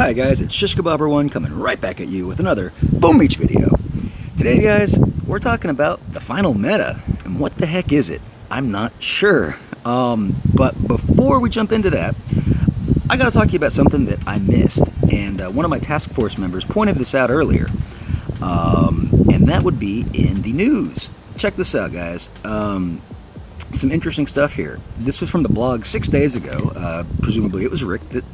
Hi guys, it's Shishkabobber1 coming right back at you with another Boom Beach video. Today guys, we're talking about the final meta, and what the heck is it? I'm not sure. But before we jump into that, I gotta talk to you about something that I missed, and one of my task force members pointed this out earlier, and that would be in the news. Check this out guys. Some interesting stuff here. This was from the blog 6 days ago. Presumably it was Rick that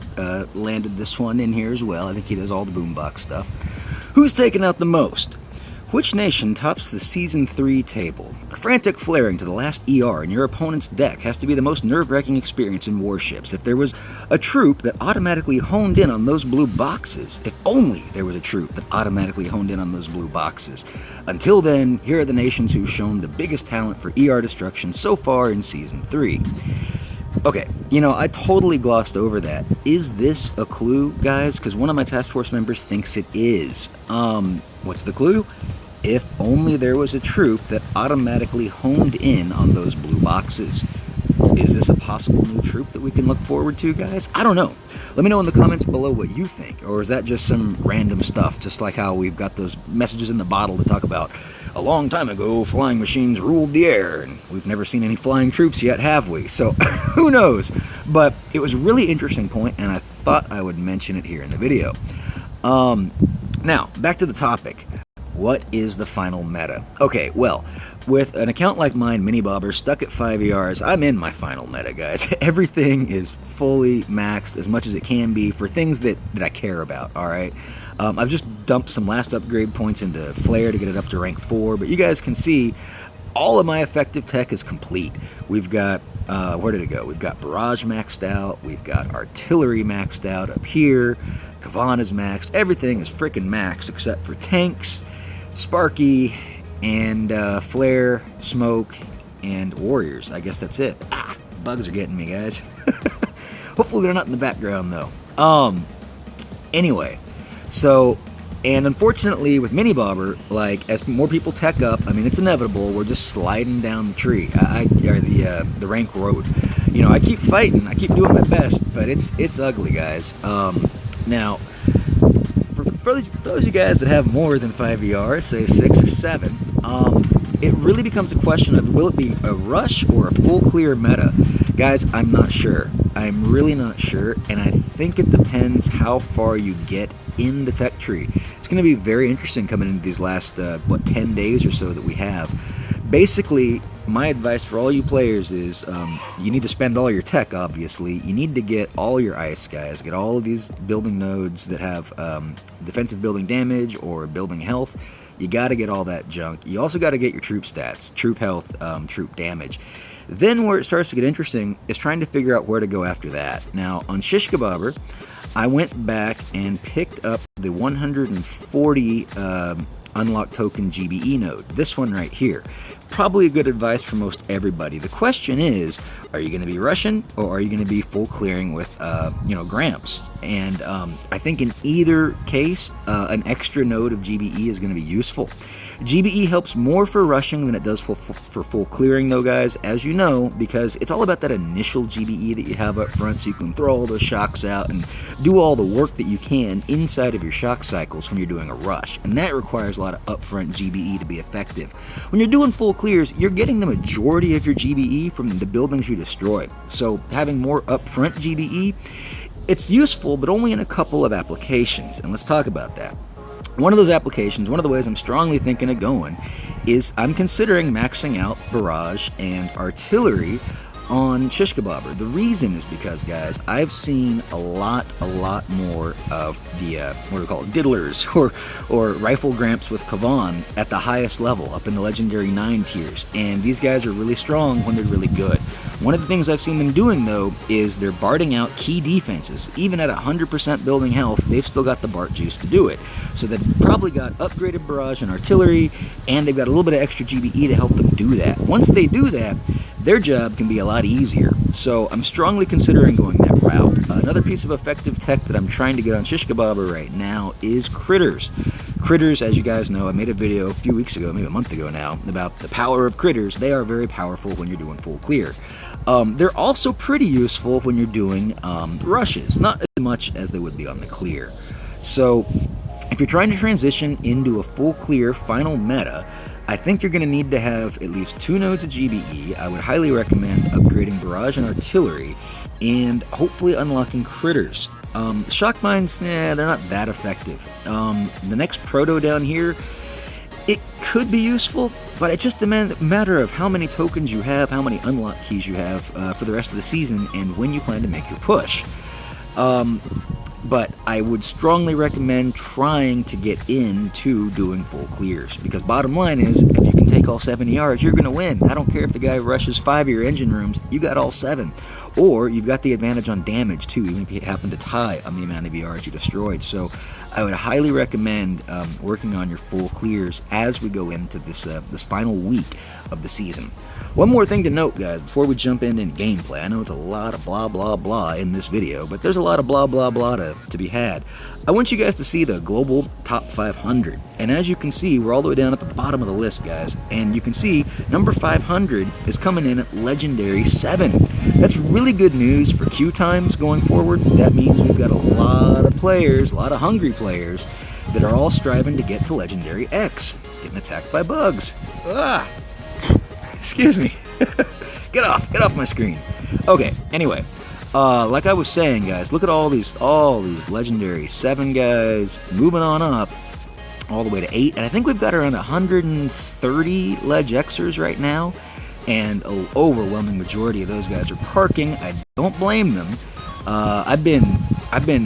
landed this one in here as well. I think he does all the boombox stuff. Who's taken out the most? Which nation tops the Season 3 table? A frantic flaring to the last ER in your opponent's deck has to be the most nerve-wracking experience in Warships. If there was a troop that automatically honed in on those blue boxes, if only there was a troop that automatically honed in on those blue boxes. Until then, here are the nations who've shown the biggest talent for ER destruction so far in Season 3. Okay, I totally glossed over that. Is this a clue, guys? Because one of my task force members thinks it is. What's the clue? If only there was a troop that automatically honed in on those blue boxes. Is this a possible new troop that we can look forward to, guys? I don't know. Let me know in the comments below what you think. Or is that just some random stuff, just like how we've got those messages in the bottle to talk about a long time ago, flying machines ruled the air, and we've never seen any flying troops yet, have we? So, who knows? But it was a really interesting point, and I thought I would mention it here in the video. Now, back to the topic. What is the final meta? Okay, well, with an account like mine, Mini Bobber, stuck at 5 ERs, I'm in my final meta, guys. Everything is fully maxed as much as it can be for things that I care about, alright? I've just dumped some last upgrade points into Flare to get it up to rank 4, but you guys can see all of my effective tech is complete. We've got, where did it go? We've got Barrage maxed out, we've got Artillery maxed out up here, Kavan is maxed, everything is freaking maxed except for tanks, Sparky, and Flare, Smoke, and Warriors. I guess that's it. Bugs are getting me, guys. Hopefully they're not in the background, though. Anyway, so, and unfortunately with Mini Bobber, like, as more people tech up, I mean, it's inevitable, we're just sliding down the tree, or the rank road. I keep fighting, I keep doing my best, but it's ugly, guys. Now, for those of you guys that have more than 5 ER, say 6 or 7, it really becomes a question of, will it be a rush or a full clear meta? Guys, I'm not sure. I'm really not sure, and I think it depends how far you get in the tech tree. It's going to be very interesting coming into these last, 10 days or so that we have. Basically, my advice for all you players is you need to spend all your tech, obviously. You need to get all your ice guys, get all of these building nodes that have defensive building damage or building health. You got to get all that junk. You also got to get your troop stats, troop health, troop damage. Then where it starts to get interesting is trying to figure out where to go after that. Now, on Shishkabobber, I went back and picked up the 140 unlock token GBE node. This one right here. Probably a good advice for most everybody. The question is, are you going to be rushing or are you going to be full clearing with, Gramps? And I think in either case, an extra node of GBE is going to be useful. GBE helps more for rushing than it does for full clearing, though, guys, as you know, because it's all about that initial GBE that you have up front, so you can throw all those shocks out and do all the work that you can inside of your shock cycles when you're doing a rush, and that requires a lot of upfront GBE to be effective. When you're doing full clears, you're getting the majority of your GBE from the buildings you destroy, so having more upfront GBE, it's useful, but only in a couple of applications, and let's talk about that. One of those applications, one of the ways I'm strongly thinking of going, is I'm considering maxing out Barrage and Artillery on Shishkabobber. The reason is because, guys, I've seen a lot more of the, what do we call it, diddlers, or rifle gramps with Kavan at the highest level, up in the legendary 9 tiers, and these guys are really strong when they're really good. One of the things I've seen them doing, though, is they're barding out key defenses. Even at 100% building health, they've still got the Bart juice to do it. So they've probably got upgraded Barrage and Artillery, and they've got a little bit of extra GBE to help them do that. Once they do that, their job can be a lot easier. So I'm strongly considering going that route. Another piece of effective tech that I'm trying to get on Shishkabobber right now is Critters. Critters, as you guys know, I made a video a few weeks ago, maybe a month ago now, about the power of critters. They are very powerful when you're doing full clear. They're also pretty useful when you're doing rushes, not as much as they would be on the clear. So if you're trying to transition into a full clear final meta, I think you're going to need to have at least 2 nodes of GBE. I would highly recommend upgrading Barrage and Artillery, and hopefully unlocking Critters. Shock Mines, they're not that effective. The next Proto down here, it could be useful, but it's just a matter of how many tokens you have, how many unlock keys you have for the rest of the season, and when you plan to make your push. But I would strongly recommend trying to get into doing full clears, because bottom line is, if you can take all 70 yards, you're going to win. I don't care if the guy rushes 5 of your engine rooms, you got all 7. Or you've got the advantage on damage too, even if you happen to tie on the amount of yards you destroyed. So I would highly recommend working on your full clears as we go into this final week of the season. One more thing to note, guys, before we jump into gameplay. I know it's a lot of blah blah blah in this video, but there's a lot of blah blah blah to be had. I want you guys to see the global top 500, and as you can see, we're all the way down at the bottom of the list, guys, and you can see number 500 is coming in at Legendary 7. That's really good news for queue times going forward. That means we've got a lot of players, a lot of hungry players, that are all striving to get to Legendary X, getting attacked by bugs. Ah! Excuse me. Get off my screen. Okay, anyway, like I was saying, guys, look at all these Legendary 7 guys moving on up all the way to 8, and I think we've got around 130 Leg Xers right now, and an overwhelming majority of those guys are parking. I don't blame them. I've been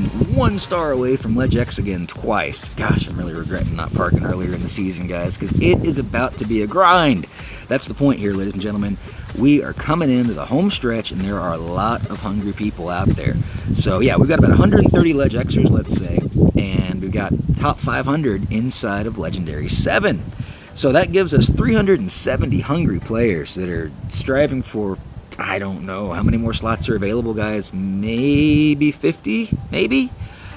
1 star away from Leg X again twice. Gosh, I'm really regretting not parking earlier in the season, guys, because it is about to be a grind. That's the point here, ladies and gentlemen. We are coming into the home stretch, and there are a lot of hungry people out there. So yeah, we've got about 130 Leg Xers, let's say, and we've got top 500 inside of Legendary 7. So that gives us 370 hungry players that are striving for, I don't know how many more slots are available, guys. Maybe 50, maybe.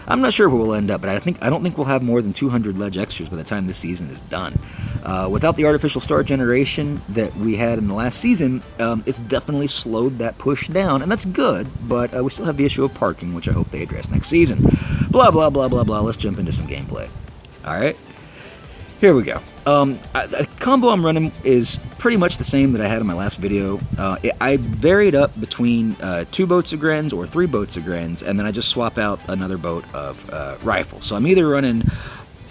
I'm not sure where we'll end up, but I don't think we'll have more than 200 Leg Xers by the time this season is done. Without the artificial star generation that we had in the last season, it's definitely slowed that push down, and that's good. But we still have the issue of parking, which I hope they address next season. Blah blah blah blah blah. Let's jump into some gameplay. All right, here we go. The combo I'm running is pretty much the same that I had in my last video. I varied up between 2 boats of Grens or 3 boats of Grens, and then I just swap out another boat of rifle. So I'm either running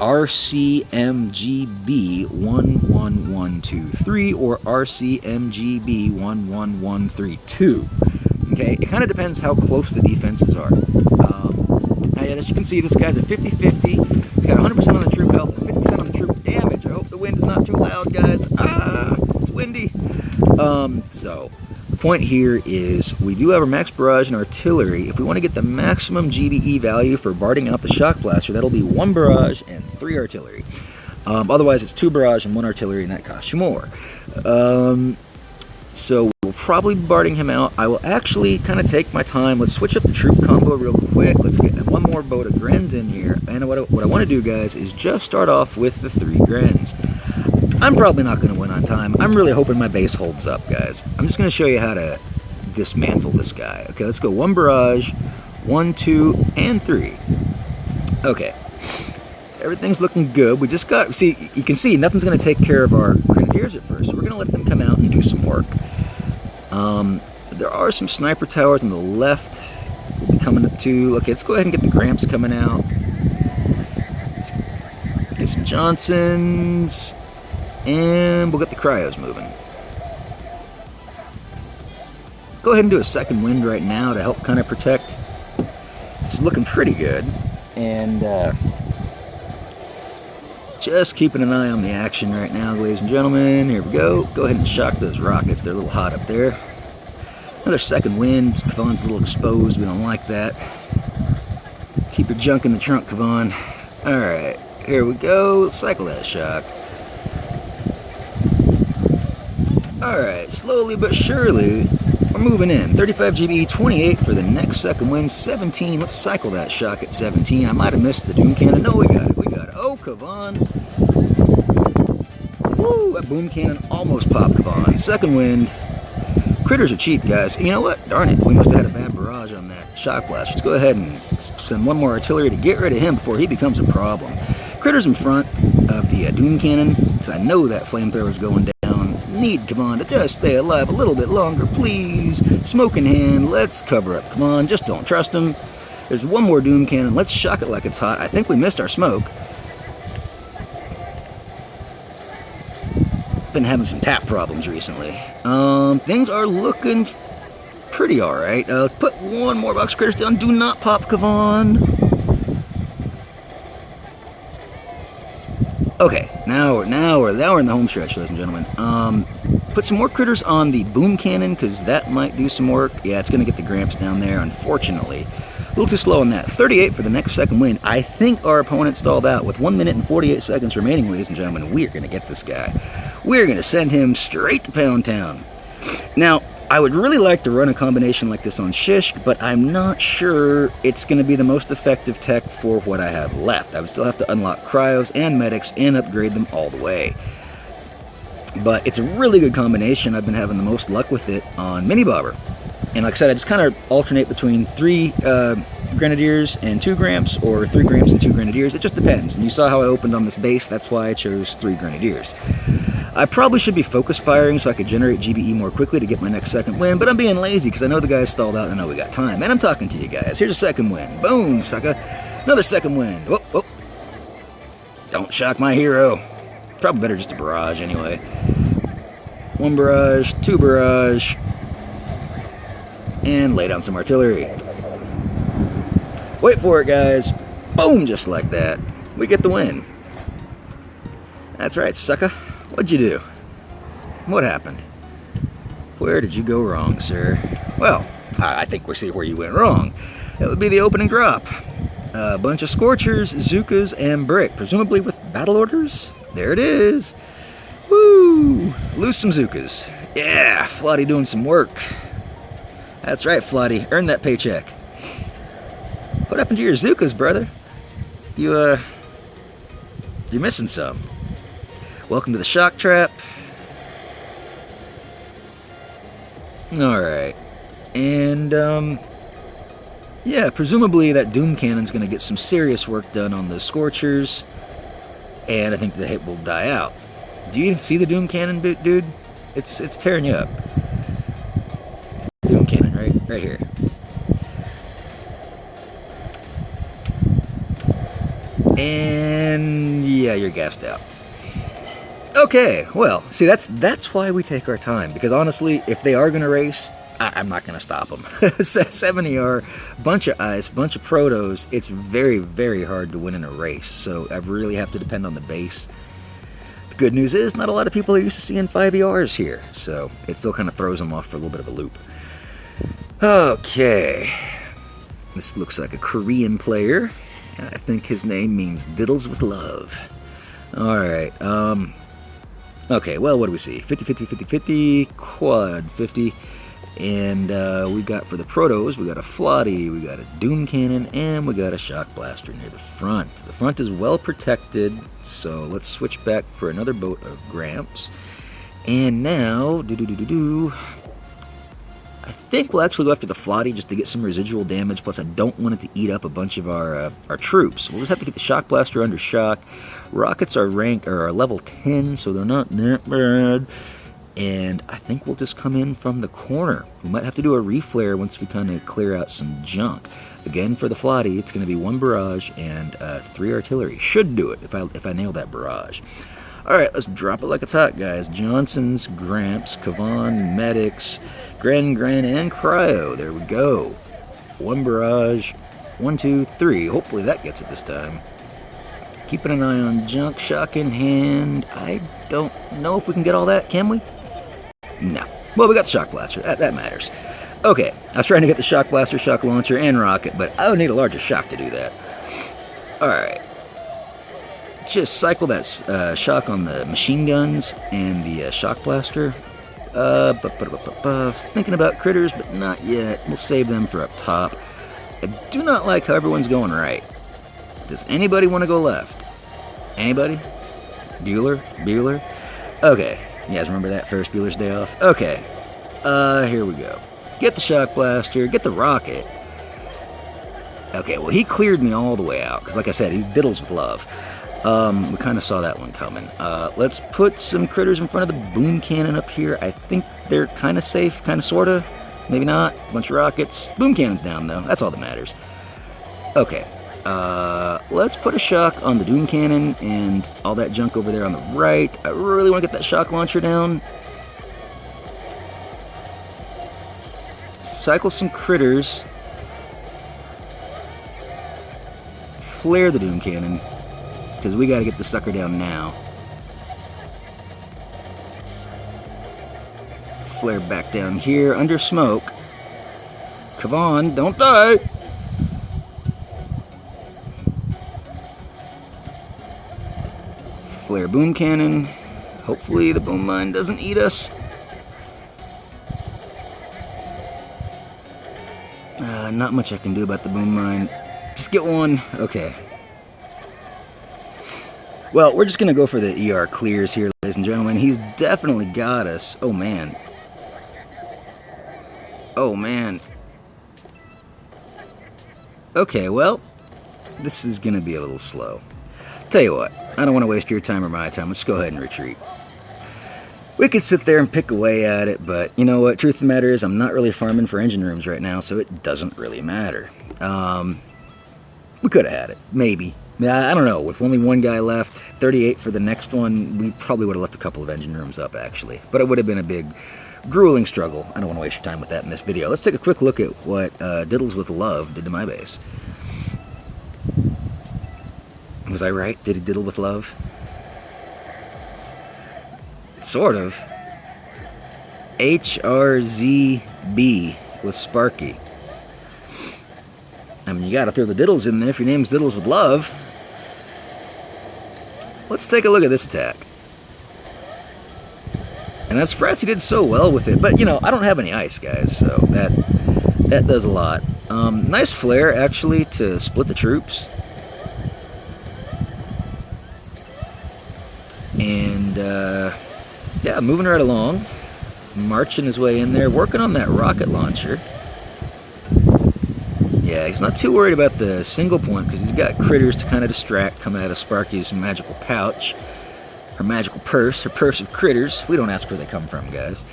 RCMGB 11123 or RCMGB 11132. Okay, it kind of depends how close the defenses are. As you can see, this guy's a 50-50. He's got 100% on the troop health and 50% on the troop damage. I hope the wind is not too loud, guys. Ah, it's windy. So the point here is we do have our max barrage and artillery. If we want to get the maximum GBE value for barding out the shock blaster, that'll be 1 barrage and 3 artillery. Otherwise, it's 2 barrage and 1 artillery, and that costs you more. So we'll probably be barding him out. I will actually kind of take my time. Let's switch up the troop combo real quick. Let's get 1 more boat of Grens in here. And what I want to do, guys, is just start off with the 3 Grens. I'm probably not going to win on time. I'm really hoping my base holds up, guys. I'm just going to show you how to dismantle this guy. Okay, let's go 1 barrage, 1, 2, and 3. Okay. Everything's looking good. We just got, see, you can see nothing's going to take care of our grenadiers at first, so we're going to let them come out and do some work. There are some sniper towers on the left. We'll be coming up to, okay, let's go ahead and get the Gramps coming out. Let's get some Johnsons, and we'll get the Cryos moving. Go ahead and do a second wind right now to help kind of protect. It's looking pretty good, and just keeping an eye on the action right now, ladies and gentlemen. Here we go. Go ahead and shock those rockets. They're a little hot up there. Another second wind. Kavan's a little exposed. We don't like that. Keep your junk in the trunk, Kavan. Alright, here we go. Cycle that shock. Alright, slowly but surely, we're moving in. 35 GB, 28 for the next second wind, 17. Let's cycle that shock at 17. I might have missed the Doom Cannon. No, we got it. We got it. go, Kavan. Woo! That boom cannon almost popped Kavan. Second wind. Critters are cheap, guys. You know what? Darn it. We must have had a bad barrage on that shock blast. Let's go ahead and send one more artillery to get rid of him before he becomes a problem. Critters in front of the doom cannon, because I know that flamethrower is going down. Need Kavan to just stay alive a little bit longer, please. Smoke in hand. Let's cover up. Come on, just don't trust him. There's one more doom cannon. Let's shock it like it's hot. I think we missed our smoke. Been having some tap problems recently. Things are looking pretty alright. Let's put one more box of critters down. Do not pop Kavan. Okay, now we're in the home stretch, ladies and gentlemen. Put some more critters on the boom cannon, because that might do some work. Yeah, it's going to get the Gramps down there, unfortunately. A little too slow on that. 38 for the next second wind. I think our opponent stalled out. With 1 minute and 48 seconds remaining, ladies and gentlemen, we're going to get this guy. We're going to send him straight to Pound Town. Now, I would really like to run a combination like this on Shishk, but I'm not sure it's going to be the most effective tech for what I have left. I would still have to unlock cryos and medics and upgrade them all the way. But it's a really good combination. I've been having the most luck with it on Mini Bobber. And like I said, I just kind of alternate between 3 Grenadiers and 2 Gramps, or 3 Gramps and 2 Grenadiers. It just depends. And you saw how I opened on this base. That's why I chose 3 Grenadiers. I probably should be focus firing so I could generate GBE more quickly to get my next second win, but I'm being lazy because I know the guys stalled out and I know we got time. And I'm talking to you guys. Here's a second win. Boom, sucker. Another second win. Whoop, whoop. Don't shock my hero. Probably better just a barrage anyway. 1 barrage, 2 barrage, and lay down some artillery. Wait for it, guys. Boom, just like that. We get the win. That's right, sucker. What'd you do? What happened? Where did you go wrong, sir? Well, I think we see where you went wrong. That would be the opening drop. A bunch of Scorchers, Zookas, and Brick, presumably with battle orders. There it is. Woo! Lose some Zookas. Yeah, Flotty doing some work. That's right, Flotty. Earn that paycheck. What happened to your Zookas, brother? You're missing some. Welcome to the shock trap. Alright. And, yeah, presumably that Doom Cannon's going to get some serious work done on the Scorchers. And I think the hit will die out. Do you even see the Doom Cannon, dude? It's tearing you up. Doom Cannon, right here. And, yeah, you're gassed out. Okay, well, see, that's why we take our time, because honestly, if they are going to race, I'm not going to stop them. 70R, bunch of ice, bunch of protos, it's very, very hard to win in a race, so I really have to depend on the base. The good news is, not a lot of people are used to seeing 5ERs here, so it still kind of throws them off for a little bit of a loop. Okay, this looks like a Korean player, and I think his name means Diddles with Love. Alright, okay, well, what do we see? 50, 50, 50, 50, quad 50. And we got for the protos, we got a Flotty, we got a Doom Cannon, and we got a Shock Blaster near the front. The front is well protected, so let's switch back for another boat of Gramps. And now, I think we'll actually go after the Flotty just to get some residual damage, plus I don't want it to eat up a bunch of our troops. We'll just have to get the Shock Blaster under shock. Rockets are level 10, so they're not that bad. And I think we'll just come in from the corner. We might have to do a reflare once we kind of clear out some junk. Again, for the Flotty, it's going to be 1 barrage and 3 artillery. Should do it if I nail that barrage. Alright, let's drop it like it's hot, guys. Johnson's, Gramps, Kavan, Medics, Gren, and Cryo. There we go. 1 barrage. 1, 2, 3. Hopefully that gets it this time. Keeping an eye on junk, shock in hand. I don't know if we can get all that, can we? No. Well, we got the Shock Blaster. That matters. Okay, I was trying to get the Shock Blaster, Shock Launcher, and Rocket, but I would need a larger shock to do that. Alright. Just cycle that shock on the machine guns and the Shock Blaster. Thinking about critters, but not yet. We'll save them for up top. I do not like how everyone's going right. Does anybody want to go left? Anybody? Bueller? Bueller? Okay. You guys remember that Ferris Bueller's Day Off? Okay. Here we go. Get the shock blaster. Get the rocket. Okay, well, he cleared me all the way out, because like I said, he's diddles with love. We kind of saw that one coming. Let's put some critters in front of the boom cannon up here. I think they're kind of safe, kind of, sort of. Maybe not. Bunch of rockets. Boom cannon's down, though. That's all that matters. Okay. Let's put a shock on the doom cannon and all that junk over there on the right. I really want to get that shock launcher down. Cycle some critters. Flare the doom cannon, because we got to get the sucker down now. Flare back down here under smoke. Come on, don't die. Flare boom cannon. Hopefully the boom mine doesn't eat us. Not much I can do about the boom mine. Just get one. Okay. Well, we're just going to go for the ER clears here, ladies and gentlemen. He's definitely got us. Oh, man. Oh, man. Okay, well, this is going to be a little slow. Tell you what, I don't want to waste your time or my time. Let's go ahead and retreat. We could sit there and pick away at it, but you know what? Truth of the matter is I'm not really farming for engine rooms right now, so it doesn't really matter. We could have had it. Maybe. I don't know. With only one guy left, 38 for the next one, we probably would have left a couple of engine rooms up, actually. But it would have been a big, grueling struggle. I don't want to waste your time with that in this video. Let's take a quick look at what Diddles with Love did to my base. Was I right? Did he diddle with love? Sort of. HRZB with Sparky. I mean, you gotta throw the diddles in there if your name's Diddles with Love. Let's take a look at this attack. And I'm surprised he did so well with it. But, you know, I don't have any ice, guys, so that does a lot. Nice flare, actually, to split the troops. And, yeah, moving right along. Marching his way in there, working on that rocket launcher. Yeah, he's not too worried about the single point because he's got critters to kind of distract coming out of Sparky's magical pouch. Her magical purse, her purse of critters. We don't ask where they come from, guys.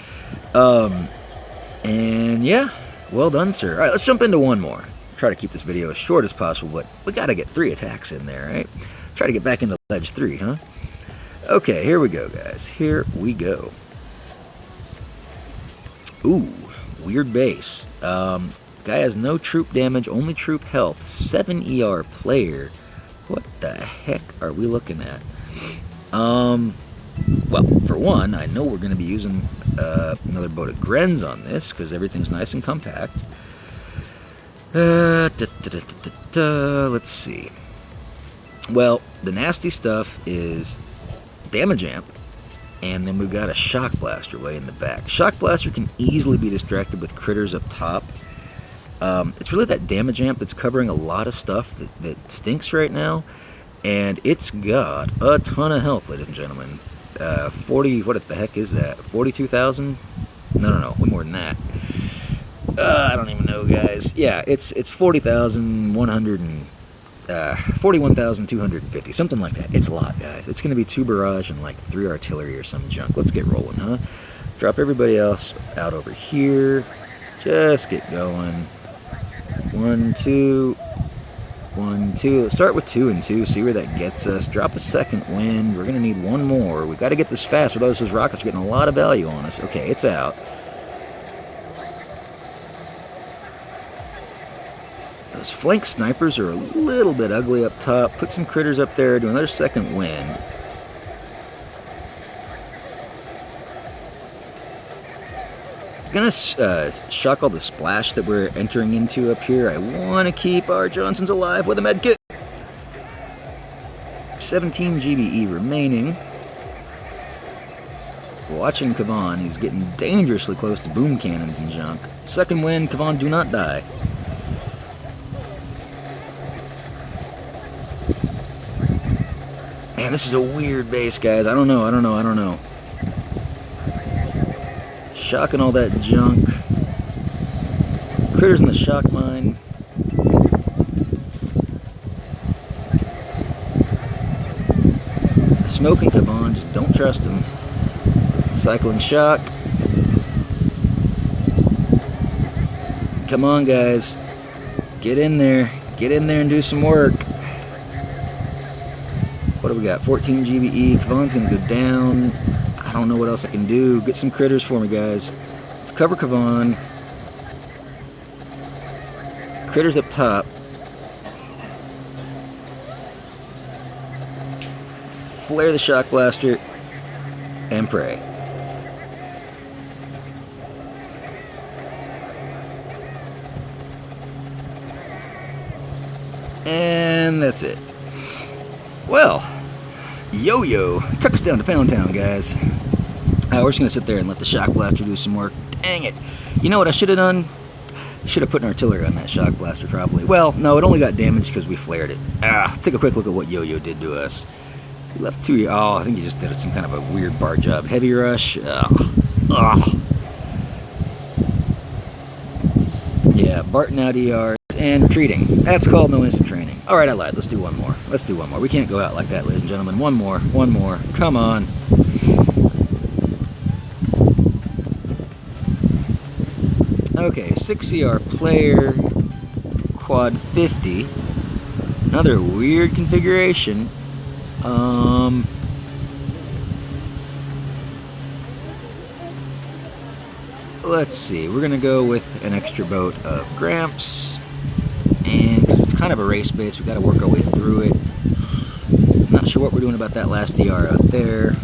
And yeah, well done, sir. All right, let's jump into one more. Try to keep this video as short as possible, but we got to get 3 attacks in there, right? Try to get back into Ledge 3, huh? Okay, here we go, guys. Here we go. Ooh, weird base. Guy has no troop damage, only troop health. 7 ER player. What the heck are we looking at? Well, for one, I know we're going to be using another boat of Grens on this because everything's nice and compact. Let's see. Well, the nasty stuff is damage amp, and then we've got a shock blaster way in the back. Shock blaster can easily be distracted with critters up top. It's really that damage amp that's covering a lot of stuff that stinks right now, and it's got a ton of health, ladies and gentlemen. 40, what the heck is that? 42,000? No, way more than that. I don't even know, guys. Yeah, it's 41,250, something like that. It's a lot, guys. It's going to be 2 barrage and like 3 artillery or some junk. Let's get rolling, huh? Drop everybody else out over here. Just get going. 1, 2, 1, 2. Let's start with 2 and 2. See where that gets us. Drop a second wind. We're going to need 1 more. We've got to get this fast, otherwise those rockets are getting a lot of value on us. Okay, it's out. Those flank snipers are a little bit ugly up top. Put some critters up there. Do another second wind. Gonna shock all the splash that we're entering into up here. I want to keep our Johnsons alive with a med kit. 17 GBE remaining. Watching Kavan, he's getting dangerously close to boom cannons and junk. Second wind, Kavan, do not die. Man, Man, this is a weird base, guys. I don't know. Shocking all that junk. Critters in the shock mine. Smoking Kavan, just don't trust him. Cycling shock. Come on, guys. Get in there. Get in there and do some work. What do we got? 14 GBE. Kavan's going to go down. I don't know what else I can do. Get some critters for me, guys. Let's cover Kavan. Critters up top. Flare the shock blaster. And pray. And that's it. Well, Yo-Yo took us down to Pound Town, guys. We're just going to sit there and let the shock blaster do some work. Dang it. You know what I should have done? Should have put an artillery on that shock blaster, probably. Well, no, it only got damaged because we flared it. Let's take a quick look at what Yo-Yo did to us. He left two... Oh, I think he just did some kind of a weird bar job. Heavy rush. Ugh. Yeah, Barton out ER. And retreating. That's called no instant training. Alright, I lied. Let's do one more. Let's do one more. We can't go out like that, ladies and gentlemen. One more. One more. Come on. Okay, 6 ER player. Quad 50. Another weird configuration. Let's see. We're going to go with an extra boat of Gramps. And because it's kind of a race base, we've got to work our way through it. I'm not sure what we're doing about that last DR out there.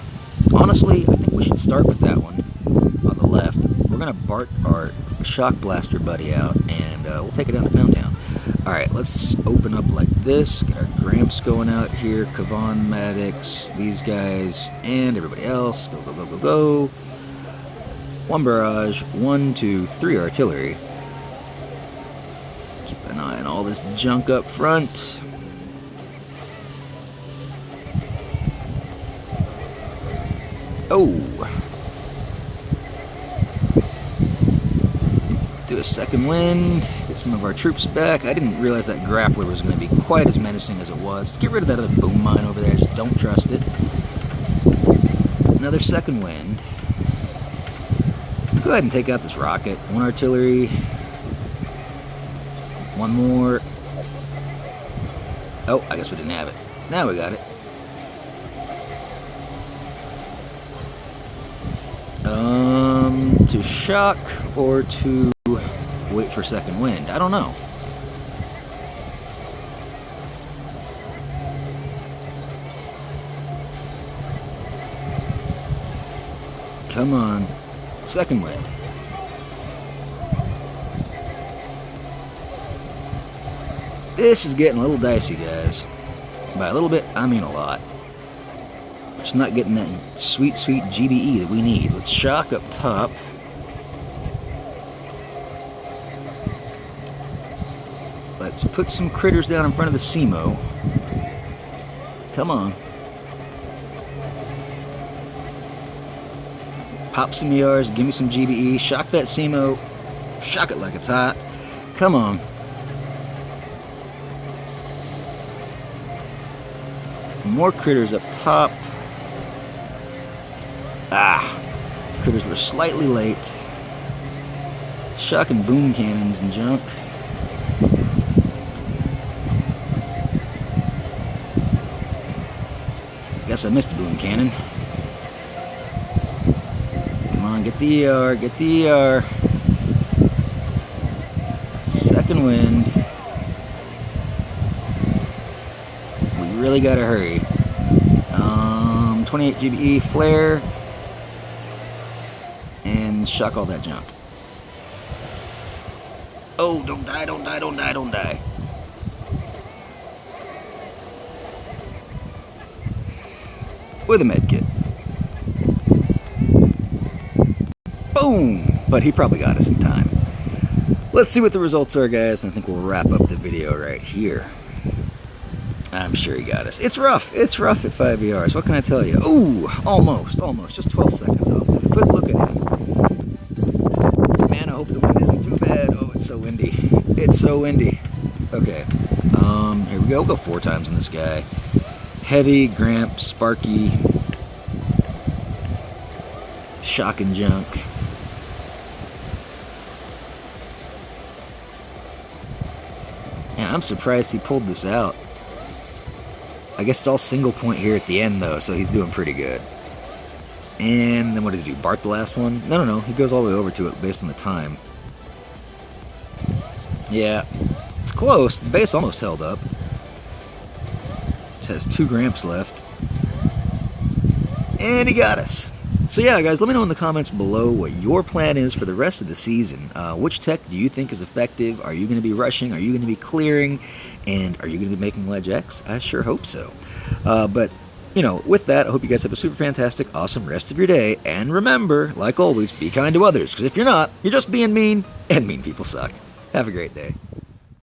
Honestly, I think we should start with that one on the left. We're going to BART our shock blaster buddy out, and we'll take it down to Pound Town. Alright, let's open up like this. Get our Gramps going out here. Kavan, Maddox, these guys, and everybody else. Go, go, go, go, go. 1 barrage, 1, 2, 3 artillery. Keep an eye on all this junk up front. Oh! Do a second wind, get some of our troops back. I didn't realize that grappler was going to be quite as menacing as it was. Let's get rid of that other boom mine over there, just don't trust it. Another second wind. Go ahead and take out this rocket. 1 artillery. 1 more. Oh, I guess we didn't have it. Now we got it. To shock or to wait for second wind? I don't know. Come on. Second wind. This is getting a little dicey, guys. By a little bit, I mean a lot. Just not getting that sweet, sweet GBE that we need. Let's shock up top. Let's put some critters down in front of the SEMO. Come on. Pop some ERs, give me some GBE, shock that SEMO, shock it like it's hot. Come on. More critters up top. Critters were slightly late. Shocking boom cannons and junk. Guess I missed a boom cannon. Come on, get the ER, get the ER. Second wind. We really gotta hurry. 28 GBE flare. And shock all that junk. Oh, don't die, don't die, don't die, don't die. With a med kit. Boom! But he probably got us in time. Let's see what the results are, guys, and I think we'll wrap up the video right here. I'm sure he got us. It's rough. It's rough at 5 yards. What can I tell you? Ooh, almost. Just 12 seconds off. Took a quick look at him. Man, I hope the wind isn't too bad. Oh, it's so windy. It's so windy. Okay. Here we go. We'll go 4 times in this guy. Heavy, Gramp, Sparky, Shock and Junk. And I'm surprised he pulled this out. I guess it's all single point here at the end, though, so he's doing pretty good. And then what does he do? Bark the last one? No. He goes all the way over to it based on the time. Yeah, it's close. The base almost held up. Just has 2 Gramps left. And he got us. So yeah, guys, let me know in the comments below what your plan is for the rest of the season. Which tech do you think is effective? Are you going to be rushing? Are you going to be clearing? And are you going to be making Ledge X? I sure hope so. But, you know, with that, I hope you guys have a super fantastic, awesome rest of your day. And remember, like always, be kind to others. Because if you're not, you're just being mean, and mean people suck. Have a great day.